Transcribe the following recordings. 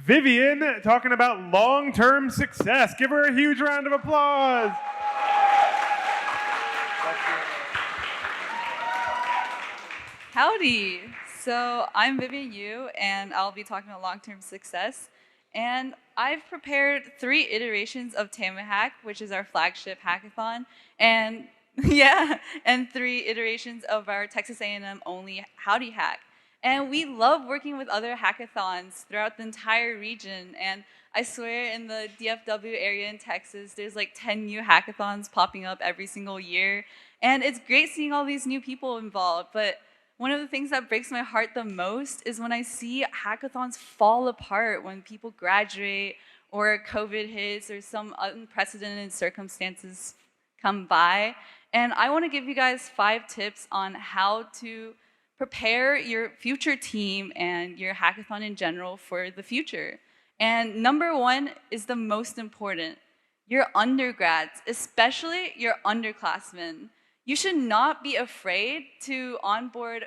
Vivian talking about long-term success. Give her a huge round of applause. Howdy. So I'm Vivian Yu, and I'll be talking about long-term success. And I've prepared 3 iterations of Hack, which is our flagship hackathon, and and 3 iterations of our Texas A&M only Howdy Hack. And we love working with other hackathons throughout the entire region. And I swear in the DFW area in Texas, there's like 10 new hackathons popping up every single year. And it's great seeing all these new people involved. But one of the things that breaks my heart the most is when I see hackathons fall apart when people graduate or COVID hits or some unprecedented circumstances come by. And I want to give you guys 5 tips on how to prepare your future team and your hackathon in general for the future. And number 1 is the most important. Your undergrads, especially your underclassmen. You should not be afraid to onboard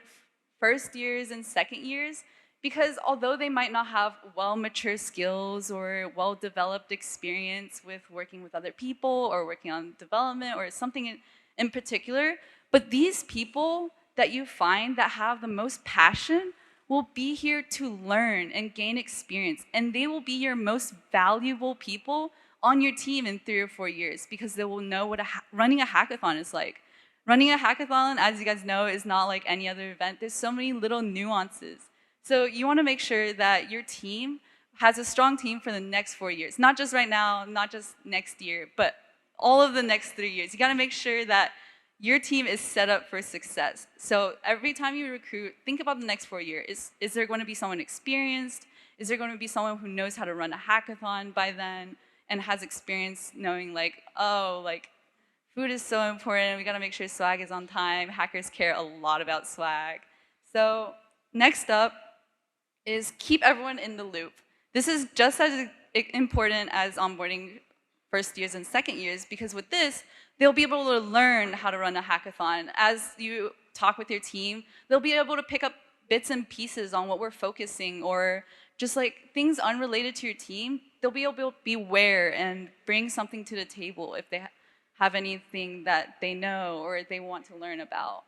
first years and second years because although they might not have well-mature skills or well-developed experience with working with other people or working on development or something in particular, but these people that you find that have the most passion will be here to learn and gain experience, and they will be your most valuable people on your team in 3 or 4 years because they will know what running a hackathon is like. Running a hackathon, as you guys know, is not like any other event. There's so many little nuances. So you want to make sure that your team has a strong team for the next 4 years. Not just right now, not just next year, but all of the next 3 years. You got to make sure that your team is set up for success. So every time you recruit, think about the next 4 years. Is there going to be someone experienced? Is there going to be someone who knows how to run a hackathon by then and has experience knowing like, oh, like, food is so important. We got to make sure swag is on time. Hackers care a lot about swag. So next up is keep everyone in the loop. This is just as important as onboarding first years and second years because with this, they'll be able to learn how to run a hackathon. As you talk with your team, they'll be able to pick up bits and pieces on what we're focusing or just like things unrelated to your team. They'll be able to be aware and bring something to the table if they have anything that they know or they want to learn about.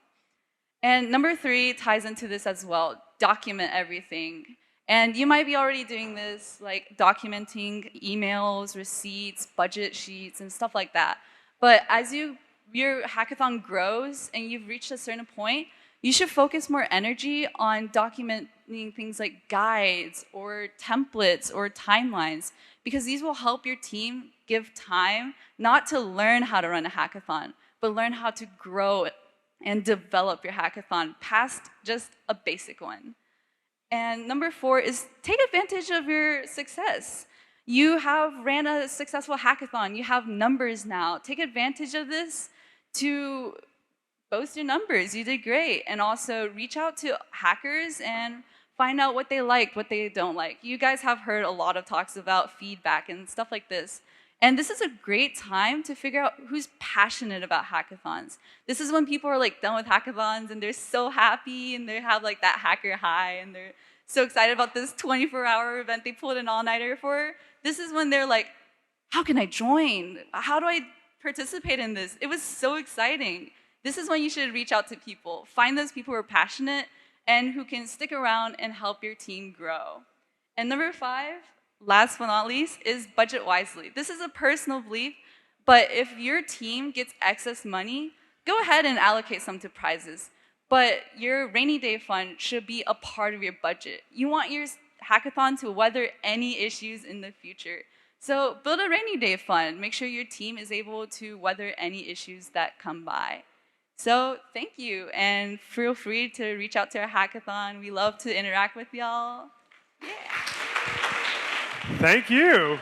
And number 3 ties into this as well. Document everything. And you might be already doing this, like documenting emails, receipts, budget sheets, and stuff like that. But as your hackathon grows and you've reached a certain point, you should focus more energy on documenting things like guides or templates or timelines because these will help your team give time not to learn how to run a hackathon, but learn how to grow and develop your hackathon past just a basic one. And number 4 is take advantage of your success. You have ran a successful hackathon. You have numbers now. Take advantage of this to boast your numbers. You did great. And also reach out to hackers and find out what they like, what they don't like. You guys have heard a lot of talks about feedback and stuff like this. And this is a great time to figure out who's passionate about hackathons. This is when people are like done with hackathons and they're so happy and they have like that hacker high and they're so excited about this 24-hour event they pulled an all-nighter for. This is when they're like, how can I join? How do I participate in this? It was so exciting. This is when you should reach out to people. Find those people who are passionate and who can stick around and help your team grow. And number 5, last but not least, is budget wisely. This is a personal belief, but if your team gets excess money, go ahead and allocate some to prizes. But your rainy day fund should be a part of your budget. You want your hackathon to weather any issues in the future. So build a rainy day fund. Make sure your team is able to weather any issues that come by. So thank you, and feel free to reach out to our hackathon. We love to interact with y'all. Yeah. Thank you.